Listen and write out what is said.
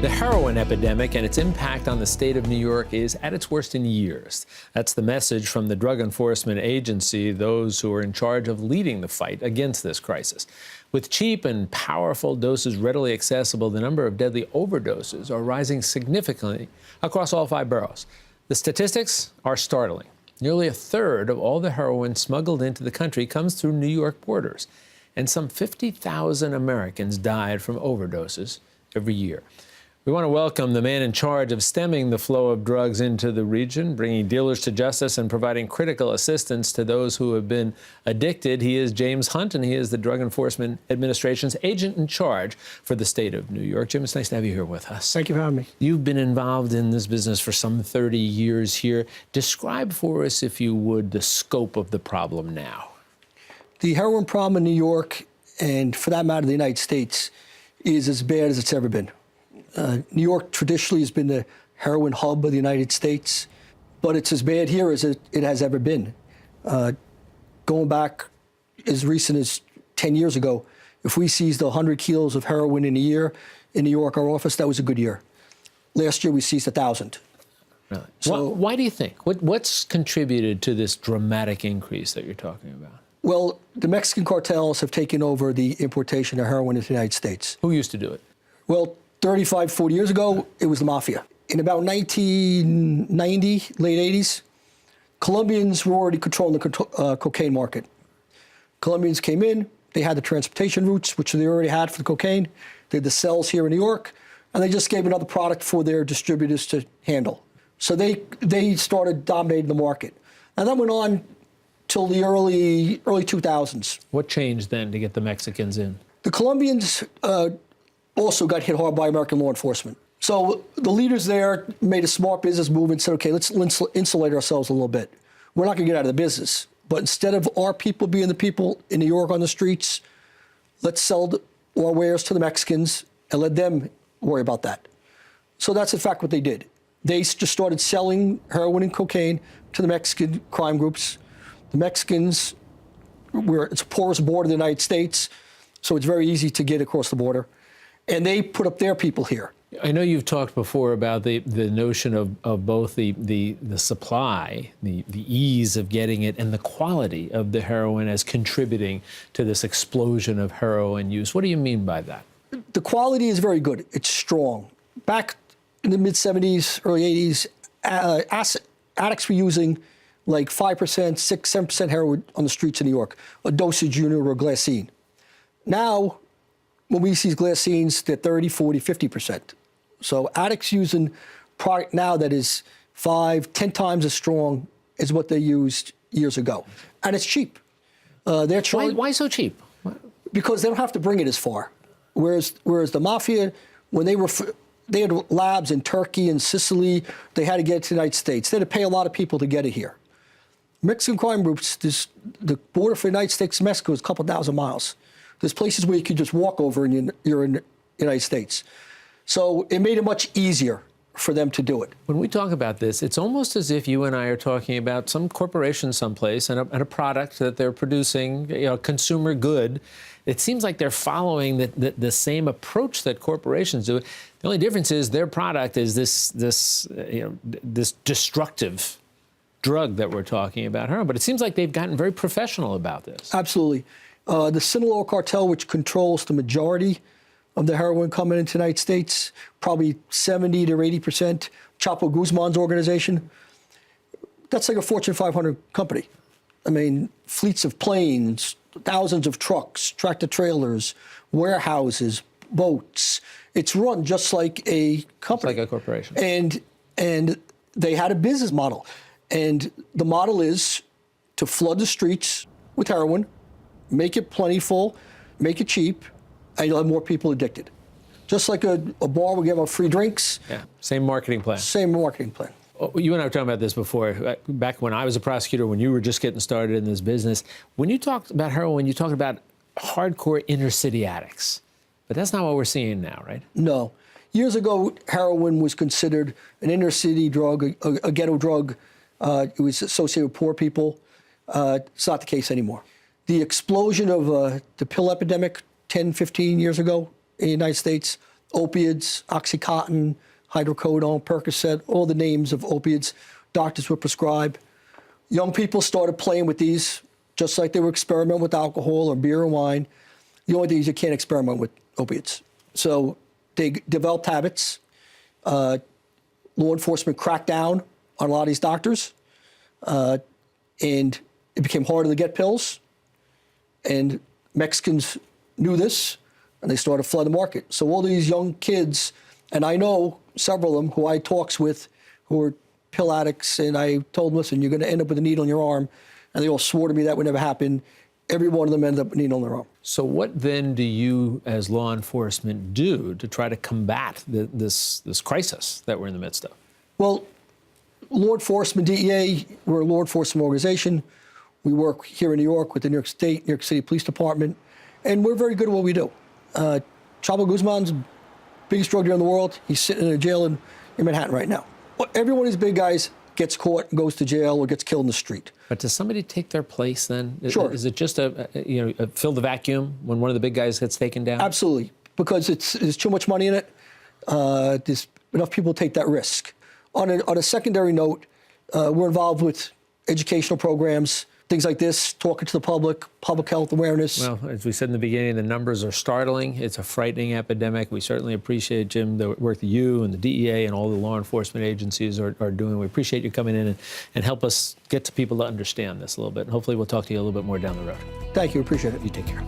The heroin epidemic and its impact on the state of New York is at its worst in years. That's the message from the Drug Enforcement Agency, those who are in charge of leading the fight against this crisis. With cheap and powerful doses readily accessible, the number of deadly overdoses are rising significantly across all 5 boroughs. The statistics are startling. Nearly a third of all the heroin smuggled into the country comes through New York borders, and some 50,000 Americans died from overdoses every year. We want to welcome the man in charge of stemming the flow of drugs into the region, bringing dealers to justice and providing critical assistance to those who have been addicted. He is James Hunt, and he is the Drug Enforcement Administration's agent in charge for the state of New York. Jim, it's nice to have you here with us. Thank you for having me. You've been involved in this business for some 30 years here. Describe for us, if you would, the scope of the problem now. The heroin problem in New York, and for that matter, the United States, is as bad as it's ever been. New York traditionally has been the heroin hub of the United States, but it's as bad here as it has ever been. Going back as recent as 10 years ago, if we seized 100 kilos of heroin in a year in New York, our office, that was a good year. Last year, we seized 1,000. Really? So, why do you think? What's contributed to this dramatic increase that you're talking about? Well, the Mexican cartels have taken over the importation of heroin into the United States. Who used to do it? Well, 35, 40 years ago, it was the mafia. In about 1990, late 80s, Colombians were already controlling the cocaine market. Colombians came in, they had the transportation routes, which they already had for the cocaine. They had the cells here in New York, and they just gave another product for their distributors to handle. So they started dominating the market. And that went on till the early 2000s. What changed then to get the Mexicans in? The Colombians also got hit hard by American law enforcement. So the leaders there made a smart business move and said, okay, let's insulate ourselves a little bit. We're not going to get out of the business. But instead of our people being the people in New York on the streets, let's sell our wares to the Mexicans and let them worry about that. So that's in fact what they did. They just started selling heroin and cocaine to the Mexican crime groups. The Mexicans, it's a porous border in the United States, so it's very easy to get across the border. And they put up their people here. I know you've talked before about the notion of both the supply, the ease of getting it, and the quality of the heroin as contributing to this explosion of heroin use. What do you mean by that? The quality is very good. It's strong. Back in the mid-'70s, early '80s, addicts were using like 5%, 6%, 7% heroin on the streets of New York, a dosage unit or a glassine. Now, when we see glassines, they're 30, 40, 50%. So addicts using product now that is 5, 10 times as strong as what they used years ago. And it's cheap. They're trying. Why so cheap? Because they don't have to bring it as far. Whereas the mafia, when they had labs in Turkey and Sicily, they had to get it to the United States. They had to pay a lot of people to get it here. Mexican crime groups, the border for the United States and Mexico is a couple thousand miles. There's places where you could just walk over and you're in the United States. So it made it much easier for them to do it. When we talk about this, it's almost as if you and I are talking about some corporation someplace and a product that they're producing, consumer good. It seems like they're following the same approach that corporations do. The only difference is their product is this destructive drug that we're talking about here. But it seems like they've gotten very professional about this. Absolutely. The Sinaloa cartel, which controls the majority of the heroin coming into the United States, probably 70 to 80%, Chapo Guzman's organization, that's like a Fortune 500 company. I mean, fleets of planes, thousands of trucks, tractor trailers, warehouses, boats. It's run just like a company. It's like a corporation. And they had a business model. And the model is to flood the streets with heroin, make it plentiful, make it cheap, and you'll have more people addicted. Just like a bar where you have free drinks. Yeah, same marketing plan. Same marketing plan. You and I were talking about this before. Back when I was a prosecutor, when you were just getting started in this business, when you talked about heroin, you talked about hardcore inner city addicts. But that's not what we're seeing now, right? No. Years ago, heroin was considered an inner city drug, a ghetto drug. It was associated with poor people. It's not the case anymore. The explosion of the pill epidemic 10, 15 years ago in the United States, opiates, Oxycontin, hydrocodone, Percocet, all the names of opiates doctors would prescribe. Young people started playing with these, just like they were experimenting with alcohol or beer and wine. The only thing is you can't experiment with opiates. So they developed habits. Law enforcement cracked down on a lot of these doctors, and it became harder to get pills. And Mexicans knew this, and they started flooding the market. So all these young kids, and I know several of them who I talks with who are pill addicts, and I told them, listen, you're going to end up with a needle in your arm. And they all swore to me that would never happen. Every one of them ended up with a needle in their arm. So what then do you as law enforcement do to try to combat this crisis that we're in the midst of? Well, law enforcement, DEA, we're a law enforcement organization. We work here in New York with the New York City Police Department, and we're very good at what we do. Chapo Guzman's the biggest drug dealer in the world. He's sitting in a jail in Manhattan right now. Every one of these big guys gets caught and goes to jail or gets killed in the street. But does somebody take their place then? Sure. Is it just fill the vacuum when one of the big guys gets taken down? Absolutely, because there's too much money in it. There's enough people take that risk. On a secondary note, we're involved with educational programs, things like this, talking to the public health awareness. Well, as we said in the beginning, the numbers are startling. It's a frightening epidemic. We certainly appreciate, Jim, the work that you and the DEA and all the law enforcement agencies are doing. We appreciate you coming in and help us get to people to understand this a little bit. And hopefully we'll talk to you a little bit more down the road. Thank you. Appreciate it. You take care.